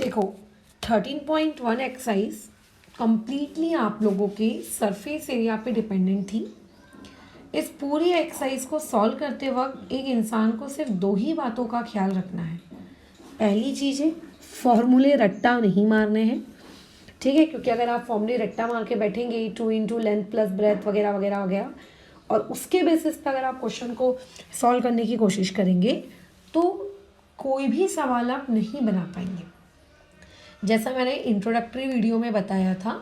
देखो 13.1 exercise completely आप लोगों के सरफेस एरिया पे डिपेंडेंट थी। इस पूरी एक्सरसाइज को सॉल्व करते वक्त एक इंसान को सिर्फ दो ही बातों का ख्याल रखना है। पहली चीज़ है, फॉर्मूले रट्टा नहीं मारने हैं, ठीक है, क्योंकि अगर आप फॉर्मूले रट्टा मार के बैठेंगे 2 इंटू लेंथ प्लस ब्रेथ वगैरह वगैरह वगैरह और उसके बेसिस पर अगर आप क्वेश्चन को सॉल्व करने की कोशिश करेंगे तो कोई भी सवाल आप नहीं बना पाएंगे। जैसा मैंने इंट्रोडक्टरी वीडियो में बताया था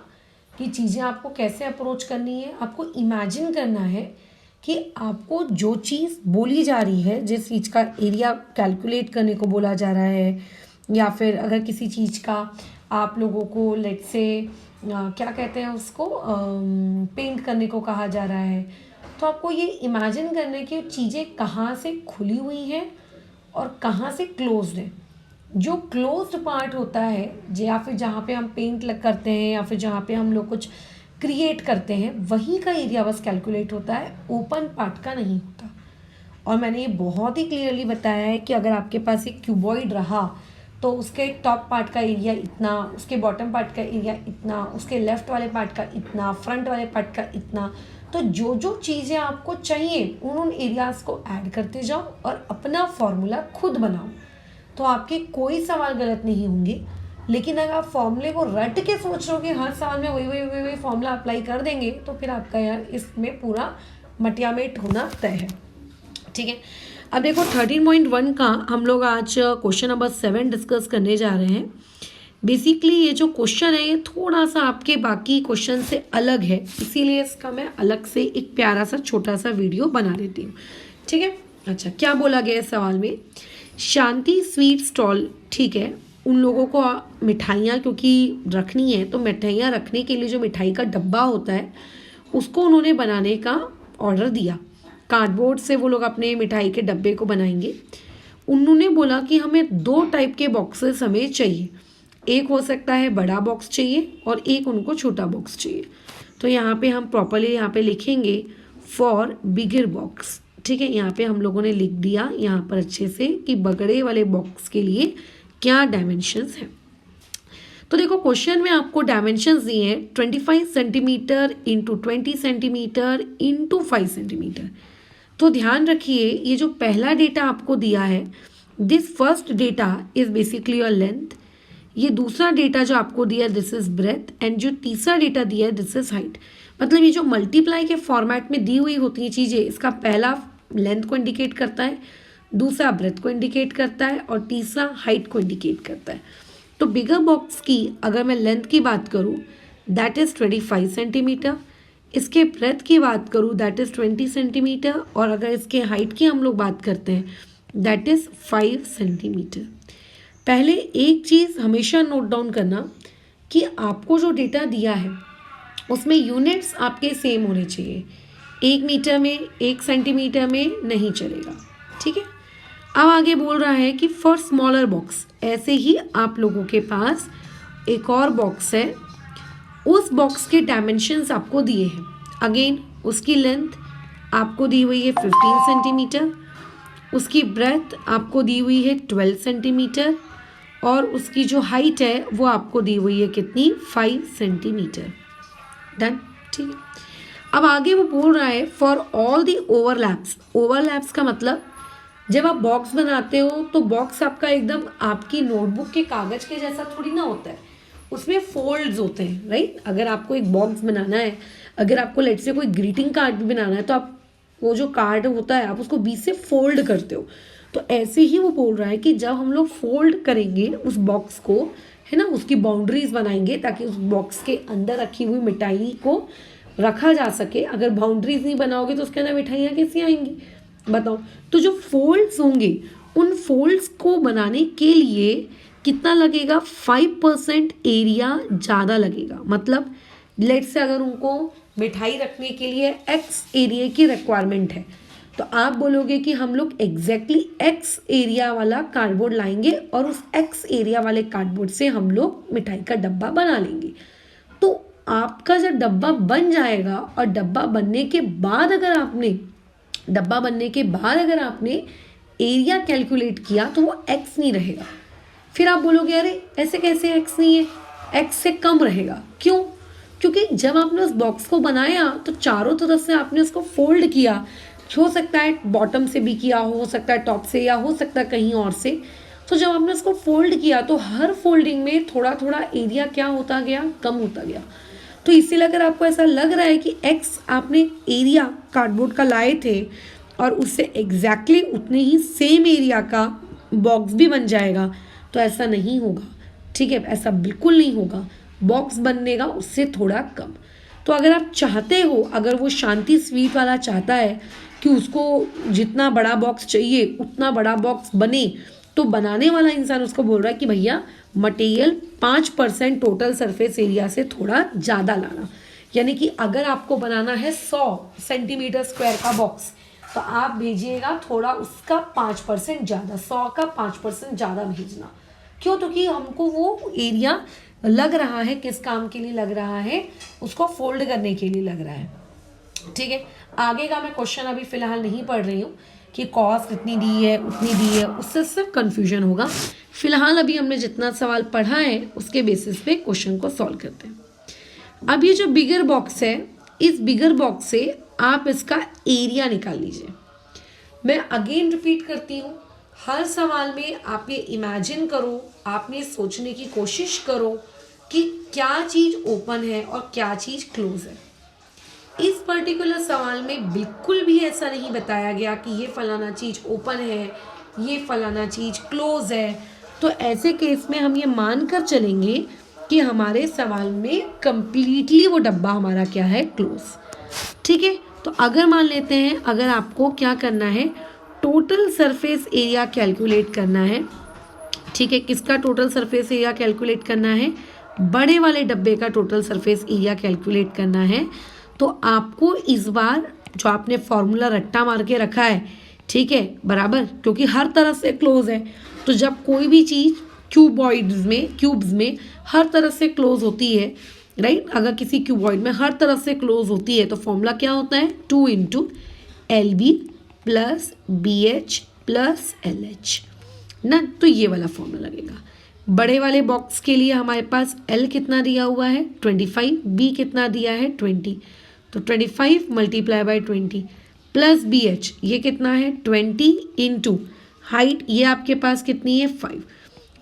कि चीज़ें आपको कैसे अप्रोच करनी है, आपको इमेजिन करना है कि आपको जो चीज़ बोली जा रही है, जिस चीज़ का एरिया कैलकुलेट करने को बोला जा रहा है, या फिर अगर किसी चीज़ का आप लोगों को लेट से क्या कहते हैं उसको पेंट करने को कहा जा रहा है, तो आपको ये इमेजिन करने की चीज़ें कहाँ से खुली हुई हैं और कहाँ से क्लोज्ड है। जो क्लोज्ड पार्ट होता है या फिर जहाँ पे हम पेंट करते हैं या फिर जहाँ पे हम लोग कुछ क्रिएट करते हैं वहीं का एरिया बस कैलकुलेट होता है, ओपन पार्ट का नहीं होता। और मैंने ये बहुत ही क्लियरली बताया है कि अगर आपके पास एक क्यूबॉइड रहा तो उसके टॉप पार्ट का एरिया इतना, उसके बॉटम पार्ट का एरिया इतना, उसके लेफ्ट वाले पार्ट का इतना, फ्रंट वाले पार्ट का इतना। तो जो जो चीज़ें आपको चाहिए उन एरियाज़ को ऐड करते जाओ और अपना फॉर्मूला खुद बनाओ, तो आपके कोई सवाल गलत नहीं होंगे। लेकिन अगर आप फॉर्मूले को रट के सोच रहे हो कि हर सवाल में वही वही वही वही फॉर्मूला अप्लाई कर देंगे तो फिर आपका यार इसमें पूरा मटियामेट होना तय है, ठीक है। अब देखो 13.1 का हम लोग आज क्वेश्चन नंबर 7 डिस्कस करने जा रहे हैं। बेसिकली ये जो क्वेश्चन है ये थोड़ा सा आपके बाकी क्वेश्चन से अलग है, इसीलिए इसका मैं अलग से एक प्यारा सा छोटा सा वीडियो बना देती हूँ, ठीक है। अच्छा, क्या बोला गया है सवाल में? शांति स्वीट स्टॉल, ठीक है, उन लोगों को मिठाइयाँ क्योंकि रखनी है तो मिठाइयाँ रखने के लिए जो मिठाई का डब्बा होता है उसको उन्होंने बनाने का ऑर्डर दिया। कार्डबोर्ड से वो लोग अपने मिठाई के डब्बे को बनाएंगे। उन्होंने बोला कि हमें 2 टाइप के बॉक्सेस हमें चाहिए, एक हो सकता है बड़ा बॉक्स चाहिए और एक उनको छोटा बॉक्स चाहिए। तो यहाँ पे हम प्रॉपरली यहाँ पे लिखेंगे फॉर बिगर बॉक्स, ठीक है। यहाँ पे हम लोगों ने लिख दिया यहाँ पर अच्छे से कि बगड़े वाले बॉक्स के लिए क्या डायमेंशंस हैं। तो देखो क्वेश्चन में आपको डायमेंशंस दिए हैं 25 centimetre into 20 centimetre into 5 centimetre. तो ध्यान रखिए ये जो पहला डेटा आपको दिया है, this first data is basically your length, ये दूसरा डेटा जो आपको दिया दिस इज ब्रेथ, एंड जो तीसरा डेटा दिया है दिस इज हाइट। मतलब ये जो मल्टीप्लाई के फॉर्मेट में दी हुई होती हैं चीज़ें, इसका पहला लेंथ को इंडिकेट करता है, दूसरा ब्रेथ को इंडिकेट करता है और तीसरा हाइट को इंडिकेट करता है। तो बिगर बॉक्स की अगर मैं लेंथ की बात करूँ दैट इज़ 25 सेंटीमीटर, इसके ब्रेथ की बात करूँ दैट इज़ 20 सेंटीमीटर, और अगर इसके हाइट की हम लोग बात करते हैं दैट इज़ 5 सेंटीमीटर। पहले एक चीज़ हमेशा नोट डाउन करना कि आपको जो डेटा दिया है उसमें यूनिट्स आपके सेम होने चाहिए, 1 मीटर में 1 सेंटीमीटर में नहीं चलेगा, ठीक है। अब आगे बोल रहा है कि फॉर स्मॉलर बॉक्स, ऐसे ही आप लोगों के पास एक और बॉक्स है, उस बॉक्स के डायमेंशंस आपको दिए हैं। अगेन उसकी लेंथ आपको दी हुई है 15 सेंटीमीटर, उसकी ब्रेथ आपको दी हुई है 12 सेंटीमीटर और उसकी जो हाइट है वो आपको दी हुई है कितनी, 5 सेंटीमीटर। डन, ठीक है। अब आगे वो बोल रहा है for all the overlaps. Overlaps का मतलब जब आप बॉक्स बनाते हो तो बॉक्स आपका एकदम आपकी नोटबुक के कागज के जैसा थोड़ी ना होता है, उसमें फोल्ड्स होते हैं, राइट। अगर आपको एक बॉक्स बनाना है, अगर आपको लेट से कोई ग्रीटिंग कार्ड भी बनाना है तो आप वो जो कार्ड होता है आप उसको बीच से फोल्ड करते हो। तो ऐसे ही वो बोल रहा है कि जब हम लोग फोल्ड करेंगे उस बॉक्स को, है ना, उसकी बाउंड्रीज बनाएंगे ताकि उस बॉक्स के अंदर रखी हुई मिठाई को रखा जा सके। अगर बाउंड्रीज नहीं बनाओगे तो उसके अंदर मिठाइयाँ कैसी आएंगी बताओ। तो जो फोल्ड्स होंगे उन फोल्ड्स को बनाने के लिए कितना लगेगा, 5% एरिया ज़्यादा लगेगा। मतलब लेट से अगर उनको मिठाई रखने के लिए x एरिया की रिक्वायरमेंट है तो आप बोलोगे कि हम लोग एग्जैक्टली x एरिया वाला कार्डबोर्ड लाएंगे और उस x एरिया वाले कार्डबोर्ड से हम लोग मिठाई का डब्बा बना लेंगे। तो आपका जब डब्बा बन जाएगा और डब्बा बनने के बाद अगर आपने एरिया कैलकुलेट किया तो वो x नहीं रहेगा, फिर आप बोलोगे अरे ऐसे कैसे x नहीं है, x से कम रहेगा। क्यों? क्योंकि जब आपने उस बॉक्स को बनाया तो चारों तरफ से आपने उसको फोल्ड किया, हो सकता है बॉटम से भी किया, हो सकता है टॉप से, या हो सकता है कहीं और से। तो जब आपने उसको फोल्ड किया तो हर फोल्डिंग में थोड़ा थोड़ा एरिया क्या होता गया, कम होता गया। तो इसीलिए अगर आपको ऐसा लग रहा है कि x आपने एरिया कार्डबोर्ड का लाए थे और उससे एग्जैक्टली उतने ही सेम एरिया का बॉक्स भी बन जाएगा, तो ऐसा नहीं होगा। ठीक है, ऐसा बिल्कुल नहीं होगा। बॉक्स बनेगा उससे थोड़ा कम। तो अगर आप चाहते हो, अगर वो शांति स्वीट वाला चाहता है कि उसको जितना बड़ा बॉक्स चाहिए उतना बड़ा बॉक्स बने, तो बनाने वाला इंसान उसको बोल रहा है कि भैया मटेरियल 5% टोटल सरफेस एरिया से थोड़ा ज़्यादा लाना। यानी कि अगर आपको बनाना है 100 सेंटीमीटर स्क्वायर का बॉक्स, तो आप भेजिएगा थोड़ा उसका 5% ज़्यादा, 100 का 5% ज़्यादा भेजना। क्यों? तो कि हमको वो एरिया लग रहा है, किस काम के लिए लग रहा है, उसको फोल्ड करने के लिए लग रहा है। ठीक है, आगे का मैं क्वेश्चन अभी फिलहाल नहीं पढ़ रही हूँ कि कॉस्ट इतनी दी है उतनी दी है, उससे सिर्फ कन्फ्यूजन होगा। फिलहाल अभी हमने जितना सवाल पढ़ा है उसके बेसिस पे क्वेश्चन को सॉल्व करते हैं। अब ये जो बिगर बॉक्स है, इस बिगर बॉक्स से आप इसका एरिया निकाल लीजिए। मैं अगेन रिपीट करती हूँ, हर सवाल में आप ये इमेजिन करो, आप ये सोचने की कोशिश करो कि क्या चीज़ ओपन है और क्या चीज़ क्लोज है। इस पर्टिकुलर सवाल में बिल्कुल भी ऐसा नहीं बताया गया कि ये फलाना चीज़ ओपन है, ये फलाना चीज़ क्लोज है। तो ऐसे केस में हम ये मान कर चलेंगे कि हमारे सवाल में कंप्लीटली वो डब्बा हमारा क्या है, क्लोज। ठीक है, तो अगर मान लेते हैं, अगर आपको क्या करना है, टोटल सरफेस एरिया कैलकुलेट करना है। ठीक है, किसका टोटल सरफेस एरिया कैलकुलेट करना है? बड़े वाले डब्बे का टोटल सरफेस एरिया कैलकुलेट करना है। तो आपको इस बार जो आपने फॉर्मूला रट्टा मार के रखा है, ठीक है, बराबर, क्योंकि हर तरफ से क्लोज है। तो जब कोई भी चीज़ क्यूब्स में हर तरफ से क्लोज होती है, राइट, अगर किसी क्यूबॉइड में हर तरफ से क्लोज होती है तो फॉर्मूला क्या होता है, 2 into LB plus BH plus LH ना। तो ये वाला फॉर्मूला लगेगा। बड़े वाले बॉक्स के लिए हमारे पास L कितना दिया हुआ है, 25, B कितना दिया है, 20, तो 25 मल्टीप्लाई बाई 20 प्लस BH ये कितना है, 20 इंटू हाइट ये आपके पास कितनी है, 5,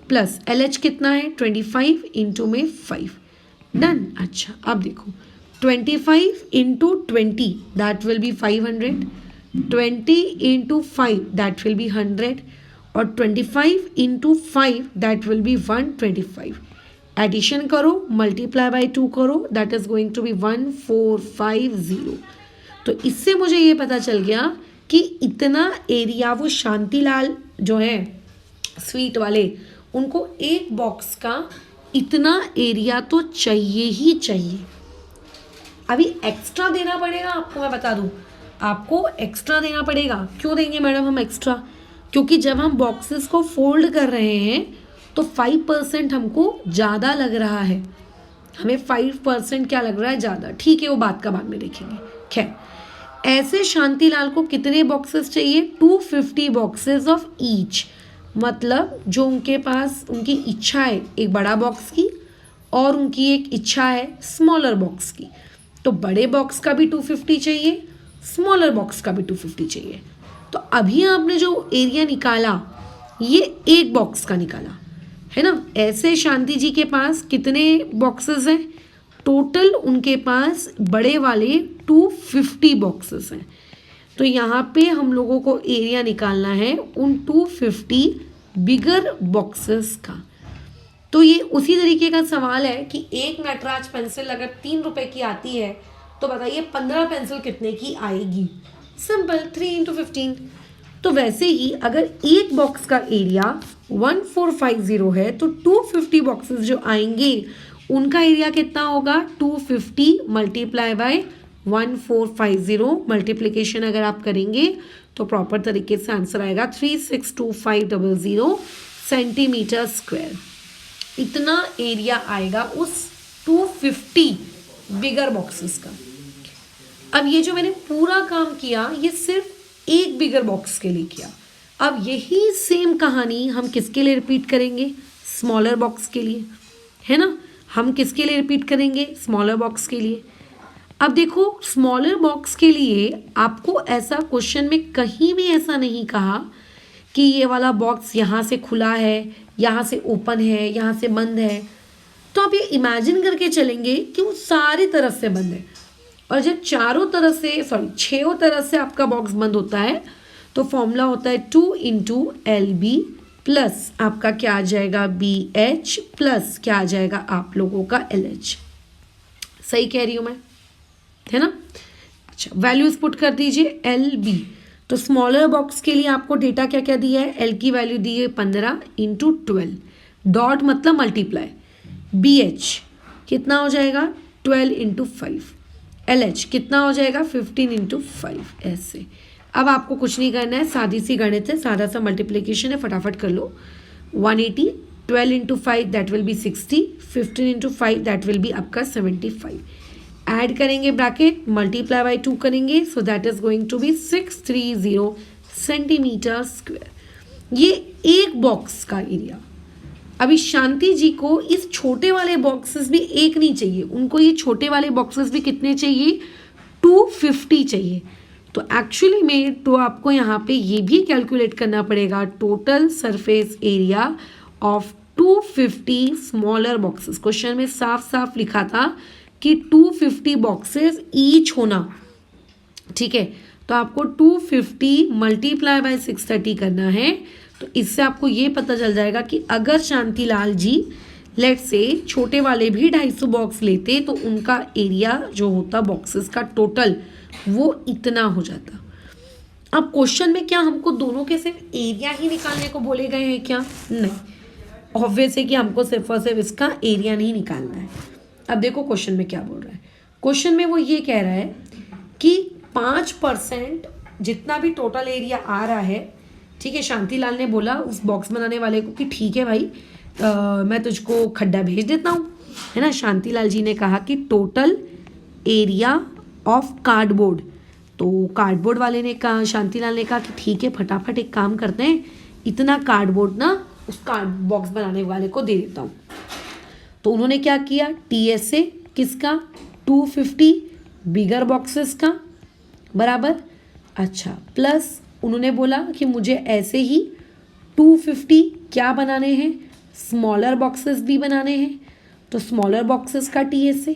प्लस LH कितना है, 25 इंटू में 5। डन। अच्छा, अब देखो 25 into 20 that will be 500, 20 into 5 that will be 100, और 25 into 5 that will be 125। Addition करो, मल्टीप्लाई बाई 2 करो, that is going to be 1450। तो इससे मुझे ये पता चल गया कि इतना एरिया वो शांतिलाल जो है स्वीट वाले, उनको एक बॉक्स का इतना एरिया तो चाहिए ही चाहिए। अभी एक्स्ट्रा देना पड़ेगा आपको, मैं बता दूं, आपको एक्स्ट्रा देना पड़ेगा। क्यों देंगे मैडम हम एक्स्ट्रा? क्योंकि जब हम बॉक्सेस को फोल्ड कर रहे हैं तो 5% हमको ज़्यादा लग रहा है, हमें 5% क्या लग रहा है, ज़्यादा। ठीक है, वो बात का बाद में देखेंगे। खैर, ऐसे शांतिलाल को कितने बॉक्सेस चाहिए, 250 बॉक्सेस ऑफ ईच। मतलब जो उनके पास उनकी इच्छा है एक बड़ा बॉक्स की, और उनकी एक इच्छा है स्मॉलर बॉक्स की। तो बड़े बॉक्स का भी 250 चाहिए, स्मॉलर बॉक्स का भी 250 चाहिए। तो अभी आपने जो एरिया निकाला ये एक बॉक्स का निकाला है ना। ऐसे शांति जी के पास कितने बॉक्सेस हैं, टोटल उनके पास बड़े वाले 250 बॉक्सेस हैं। तो यहाँ पे हम लोगों को एरिया निकालना है उन 250 बिगर बॉक्सेस का। तो ये उसी तरीके का सवाल है कि एक नटराज पेंसिल अगर 3 रुपए की आती है तो बताइए 15 पेंसिल कितने की आएगी। Simple, 3 into 15। तो वैसे ही अगर एक बॉक्स का एरिया 1450 है तो 250 बॉक्सेस जो आएंगे उनका एरिया कितना होगा, 250 मल्टीप्लाई बाय 1450। मल्टीप्लिकेशन अगर आप करेंगे तो प्रॉपर तरीके से आंसर आएगा 362500 सेंटीमीटर स्क्वायर। इतना एरिया आएगा उस 250 बिगर बॉक्सेस का। अब ये जो मैंने पूरा काम किया ये सिर्फ एक बिगर बॉक्स के लिए किया। अब यही सेम कहानी हम किसके लिए रिपीट करेंगे, स्मॉलर बॉक्स के लिए, है ना। हम किसके लिए रिपीट करेंगे? स्मॉलर बॉक्स के लिए। अब देखो स्मॉलर बॉक्स के लिए आपको ऐसा क्वेश्चन में कहीं भी ऐसा नहीं कहा कि ये वाला बॉक्स यहाँ से खुला है, यहाँ से ओपन है, यहाँ से बंद है। तो आप ये इमेजिन करके चलेंगे कि वो सारी तरफ से बंद है, और जब छहों तरफ से आपका बॉक्स बंद होता है तो फॉर्मूला होता है 2 × LB प्लस आपका क्या आ जाएगा BH प्लस क्या आ जाएगा आप लोगों का LH। सही कह रही हूँ मैं, है ना। अच्छा, वैल्यूज पुट कर दीजिए LB। तो स्मॉलर बॉक्स के लिए आपको डेटा क्या क्या दिया है? L की वैल्यू दी है 15 × 12, डॉट मतलब मल्टीप्लाई। BH कितना हो जाएगा? 12 × 5। LH कितना हो जाएगा? 15 × 5। ऐसे अब आपको कुछ नहीं करना है, सादी सी गणित है, सादा सा मल्टीप्लिकेशन है, फटाफट कर लो। 180, 12 × 5 that will be 60, 15 × 5 that will be आपका 75। ऐड करेंगे ब्रैकेट, मल्टीप्लाई बाय 2 करेंगे, so that is going to be 630 centimetre square. ये एक बॉक्स का एरिया। अभी शांति जी को इस छोटे वाले बॉक्सेस भी एक नहीं चाहिए, उनको ये छोटे वाले बॉक्सेस भी कितने चाहिए? 250 चाहिए। तो एक्चुअली में तो आपको यहाँ पे ये भी कैलकुलेट करना पड़ेगा, total surface area of 250 smaller boxes. Question में साफ साफ लिखा था कि 250 बॉक्सेस ईच होना, ठीक है। तो आपको 250 मल्टीप्लाई बाय 630 करना है। तो इससे आपको ये पता चल जाएगा कि अगर शांतिलाल जी लेट से छोटे वाले भी 250 बॉक्स लेते तो उनका एरिया जो होता बॉक्सेस का टोटल वो इतना हो जाता। अब क्वेश्चन में क्या हमको दोनों के सिर्फ एरिया ही निकालने को बोले गए हैं क्या? नहीं, ऑब्वियस है कि हमको सिर्फ और सिर्फ इसका एरिया नहीं निकालना है। अब देखो क्वेश्चन में क्या बोल रहा है। क्वेश्चन में वो ये कह रहा है कि 5% जितना भी टोटल एरिया आ रहा है, ठीक है। शांतिलाल ने बोला उस बॉक्स बनाने वाले को कि ठीक है भाई, मैं तुझको खड्डा भेज देता हूँ, है ना। शांतिलाल जी ने कहा कि टोटल एरिया ऑफ कार्डबोर्ड। तो कार्डबोर्ड वाले ने कहा, शांतिलाल ने कहा कि ठीक है फटाफट एक काम करते हैं, इतना कार्डबोर्ड ना उस कार्ड बॉक्स बनाने वाले को दे देता हूँ। तो उन्होंने क्या किया? TSA किसका? 250 बिगर बॉक्सेस का, बराबर। अच्छा, प्लस उन्होंने बोला कि मुझे ऐसे ही 250 क्या बनाने हैं? स्मॉलर बॉक्सेस भी बनाने हैं। तो स्मॉलर बॉक्सेस का TSA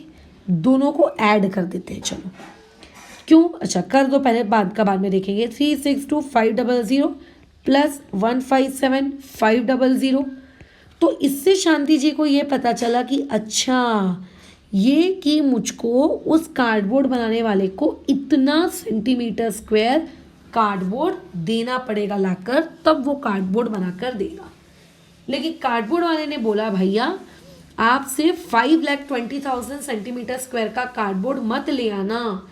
दोनों को ऐड कर देते हैं। चलो क्यों? अच्छा कर दो, पहले बाद में देखेंगे। 362,500 प्लस 157,500। तो इससे शांति जी को ये पता चला कि अच्छा ये कि मुझको उस कार्डबोर्ड बनाने वाले को इतना सेंटीमीटर स्क्वायर कार्डबोर्ड देना पड़ेगा लाकर, तब वो कार्डबोर्ड बनाकर देगा। लेकिन कार्डबोर्ड वाले ने बोला भैया आप सिर्फ 5,20,000 सेंटीमीटर स्क्वायर का कार्डबोर्ड मत ले आना,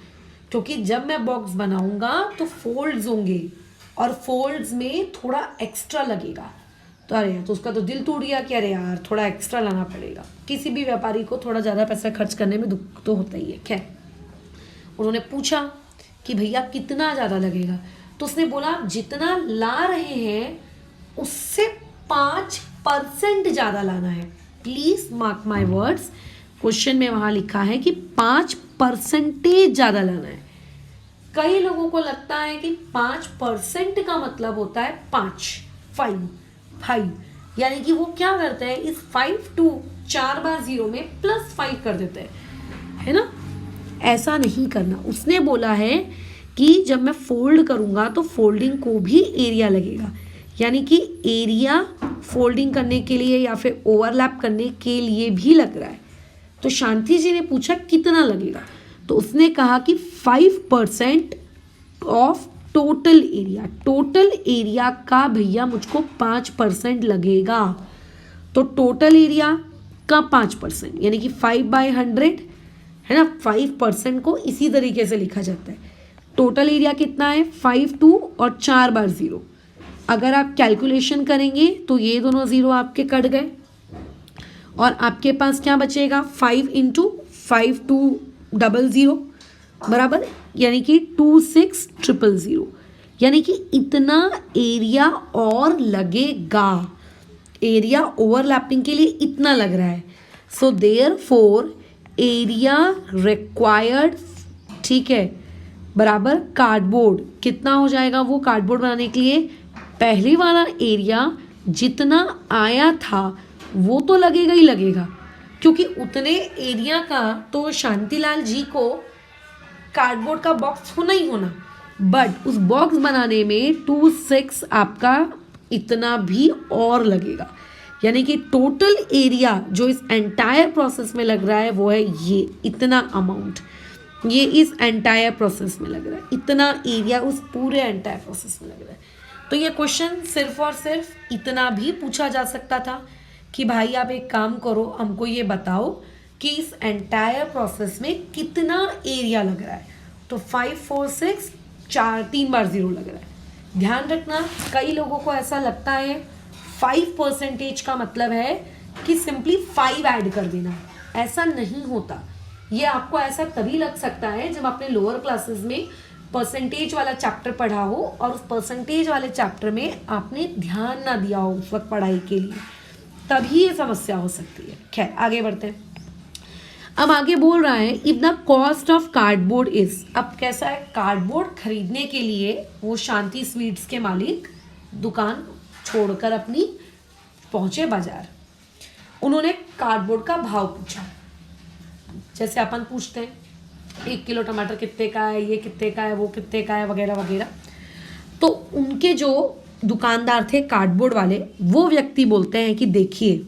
क्योंकि जब मैं बॉक्स बनाऊंगा तो फोल्ड्स होंगे और फोल्ड्स में थोड़ा एक्स्ट्रा लगेगा। तो अरे तो उसका तो दिल टूट गया कि अरे यार थोड़ा एक्स्ट्रा लाना पड़ेगा। किसी भी व्यापारी को थोड़ा ज़्यादा पैसा खर्च करने में दुख तो होता ही है। खैर उन्होंने पूछा कि भैया कितना ज़्यादा लगेगा? तो उसने बोला आप जितना ला रहे हैं उससे 5% ज़्यादा लाना है। Please mark my words, question में वहाँ लिखा है कि 5% ज़्यादा लाना है। कई लोगों को लगता है कि 5% का मतलब होता है 5, यानी कि वो क्या करते हैं, इस 5 टू 4 बार 0 में +5 कर देते हैं, है ना। ऐसा नहीं करना। उसने बोला है कि जब मैं फोल्ड करूँगा तो फोल्डिंग को भी एरिया लगेगा, यानी कि एरिया फोल्डिंग करने के लिए या फिर ओवरलैप करने के लिए भी लग रहा है। तो शांति जी ने पूछा कितना लगेगा, तो उसने कहा कि 5% of total area. Total area का भैया मुझको 5% लगेगा। तो टोटल एरिया का 5% यानी कि 5/100, है ना। 5% को इसी तरीके से लिखा जाता है। टोटल एरिया कितना है? 5 2 और 4 बार 0। अगर आप कैलकुलेशन करेंगे तो ये दोनों 0 आपके कट गए और आपके पास क्या बचेगा? 5 × 5200 बराबर, यानी कि 26,000, यानी कि इतना एरिया और लगेगा। एरिया ओवरलैपिंग के लिए इतना लग रहा है, सो देयरफॉर एरिया रिक्वायर्ड, ठीक है, बराबर कार्डबोर्ड कितना हो जाएगा, वो कार्डबोर्ड बनाने के लिए पहले वाला एरिया जितना आया था वो तो लगेगा ही लगेगा, क्योंकि उतने एरिया का तो शांतिलाल जी को कार्डबोर्ड का बॉक्स होना ही होना, बट उस बॉक्स बनाने में 26 आपका इतना भी और लगेगा, यानी कि टोटल एरिया जो इस एंटायर प्रोसेस में लग रहा है वो है ये इतना अमाउंट, ये इस एंटायर प्रोसेस में लग रहा है, इतना एरिया उस पूरे एंटायर प्रोसेस में लग रहा है। तो ये क्वेश्चन सिर्फ और सिर्फ इतना भी पूछा जा सकता था कि भाई आप एक काम करो, हमको ये बताओ कि इस एंटायर प्रोसेस में कितना एरिया लग रहा है। तो 5 4 6 4 3 बार 0 लग रहा है। ध्यान रखना, कई लोगों को ऐसा लगता है 5% का मतलब है कि सिंपली 5 ऐड कर देना, ऐसा नहीं होता। ये आपको ऐसा तभी लग सकता है जब आपने लोअर क्लासेस में परसेंटेज वाला चैप्टर पढ़ा हो और उस परसेंटेज वाले चैप्टर में आपने ध्यान ना दिया हो उस वक्त पढ़ाई के लिए, तभी ये समस्या हो सकती है। खैर आगे बढ़ते हैं। अब आगे बोल रहा है if the cost of cardboard is, अब कैसा है, कार्डबोर्ड खरीदने के लिए वो शांति स्वीट्स के मालिक दुकान छोड़कर अपनी पहुंचे बाजार। उन्होंने कार्डबोर्ड का भाव पूछा, जैसे अपन पूछते हैं 1 किलो टमाटर कितने का है, ये कितने का है, वो कितने का है, वगैरह वगैरह। तो उनके जो दुकानदार थे कार्डबोर्ड वाले, वो व्यक्ति बोलते हैं कि देखिए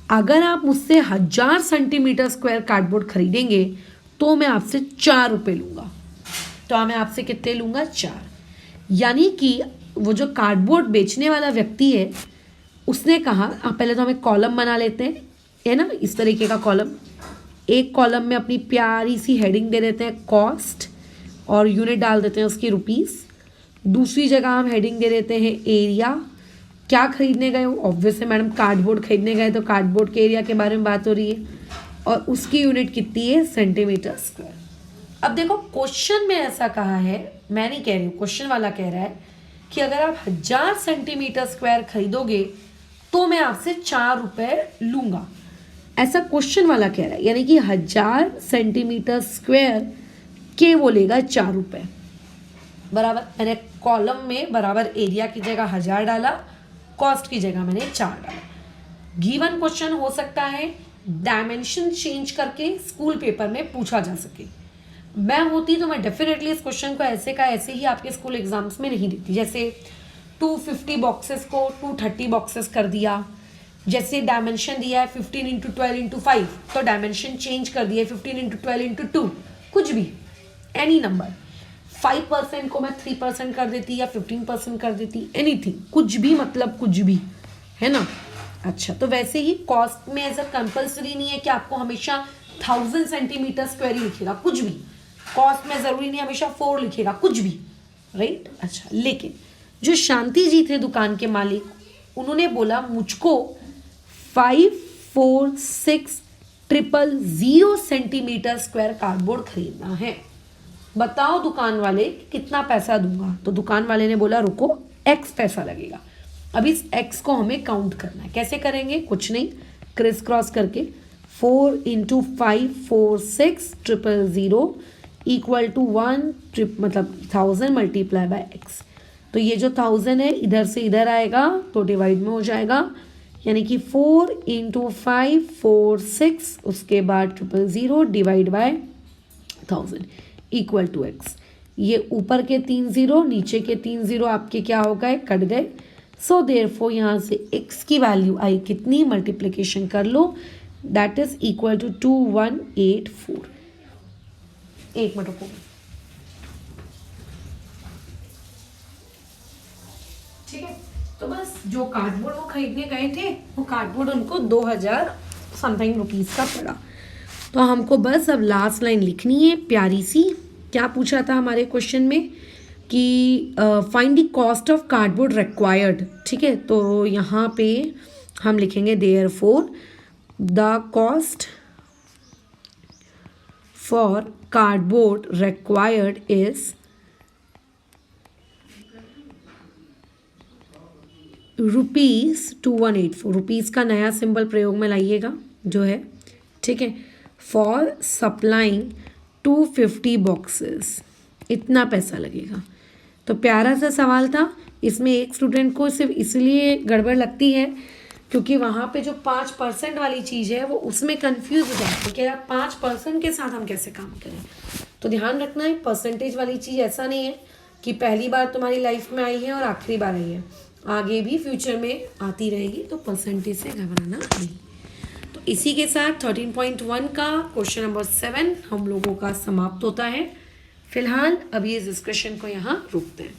अगर आप मुझसे 1000 सेंटीमीटर स्क्वायर कार्डबोर्ड खरीदेंगे तो मैं आपसे 4 रुपये लूँगा। तो मैं आपसे कितने लूँगा, 4। यानी कि वो जो कार्डबोर्ड बेचने वाला व्यक्ति है उसने कहा, आप पहले तो हम एक कॉलम बना लेते हैं, है ना, इस तरीके का कॉलम। एक कॉलम में अपनी प्यारी सी हेडिंग दे देते हैं कॉस्ट और यूनिट डाल देते हैं उसकी रुपीज़। दूसरी जगह हम हेडिंग दे देते हैं एरिया, क्या खरीदने गए हो, ऑब्वियस है मैडम कार्डबोर्ड खरीदने गए तो कार्डबोर्ड के एरिया के बारे में बात हो रही है, और उसकी यूनिट कितनी है, सेंटीमीटर स्क्वायर। अब देखो क्वेश्चन में ऐसा कहा है, मैं नहीं कह रही हूँ, क्वेश्चन वाला कह रहा है कि अगर आप 1000 सेंटीमीटर स्क्वायर खरीदोगे तो मैं आपसे 4 रुपये लूँगा, ऐसा क्वेश्चन वाला कह रहा है। यानी कि 1000 सेंटीमीटर स्क्वायर के वो लेगा 4 रुपये, बराबर। मैंने कॉलम में बराबर एरिया की जगह 1000 डाला, कॉस्ट की जगह मैंने 4 डाला। गिवन क्वेश्चन हो सकता है डायमेंशन चेंज करके स्कूल पेपर में पूछा जा सके। मैं होती तो मैं डेफिनेटली इस क्वेश्चन को ऐसे का ऐसे ही आपके स्कूल एग्जाम्स में नहीं देती, जैसे 250 बॉक्सेस को 230 बॉक्सेस कर दिया, जैसे डायमेंशन दिया है 15 इंटू 12 इंटू 5 तो डायमेंशन चेंज कर दिया 15 इंटू 12 इंटू 2, कुछ भी एनी नंबर। 5% को मैं 3% कर देती या 15% कर देती, एनीथिंग, कुछ भी, मतलब कुछ भी, है ना। अच्छा, तो वैसे ही कॉस्ट में ऐसा कंपल्सरी नहीं है कि आपको हमेशा 1000 सेंटीमीटर स्क्वायर ही लिखेगा, कुछ भी। कॉस्ट में ज़रूरी नहीं हमेशा 4 लिखेगा, कुछ भी, राइट। अच्छा, लेकिन जो शांति जी थे दुकान के मालिक, उन्होंने बोला मुझको 546,000 सेंटीमीटर स्क्वायर कार्डबोर्ड खरीदना है, बताओ दुकान वाले कितना पैसा दूंगा। तो दुकान वाले ने बोला रुको, x पैसा लगेगा। अब इस x को हमें काउंट करना है, कैसे करेंगे, कुछ नहीं, क्रिस क्रॉस करके 4 इंटू 5 46,000 इक्वल टू 1 मतलब 1000 मल्टीप्लाई बाय x। तो ये जो 1000 है इधर से इधर आएगा तो डिवाइड में हो जाएगा, यानी कि 4 इंटू 5 46, उसके बाद 000 divide by 1000 equal to x। ये ऊपर के 3 0 नीचे के 3 0 आपके क्या हो गए, कट गए। सो देयरफॉर यहाँ से x की वैल्यू आई कितनी, मल्टीप्लिकेशन कर लो, दैट इज इक्वल टू 2184। एक मिनट रुको, ठीक है। तो बस जो कार्डबोर्ड वो खरीदने गए थे, वो कार्डबोर्ड उनको 2000 समथिंग रुपीज़ का पड़ा। तो हमको बस अब लास्ट लाइन लिखनी है प्यारी सी। क्या पूछा था हमारे क्वेश्चन में कि find the cost of cardboard required, ठीक है। तो यहाँ पे हम लिखेंगे therefore the cost for cardboard required is ₹2184 rupees का नया सिंबल प्रयोग में लाइएगा जो है, ठीक है, फॉर सप्लाइंग 250 बॉक्सेस, इतना पैसा लगेगा। तो प्यारा सा सवाल था। इसमें एक स्टूडेंट को सिर्फ इसलिए गड़बड़ लगती है क्योंकि वहाँ पे जो 5% वाली चीज़ है वो उसमें कंफ्यूज हो जाती है कि यार 5% के साथ हम कैसे काम करें। तो ध्यान रखना है, परसेंटेज वाली चीज़ ऐसा नहीं है कि पहली बार तुम्हारी लाइफ में आई है और आखिरी बार आई है, आगे भी फ्यूचर में आती रहेगी, तो परसेंटेज से घबराना नहीं। तो इसी के साथ 13.1 का क्वेश्चन नंबर 7 हम लोगों का समाप्त होता है। फिलहाल अभी इस डिस्कशन को यहाँ रोकते हैं।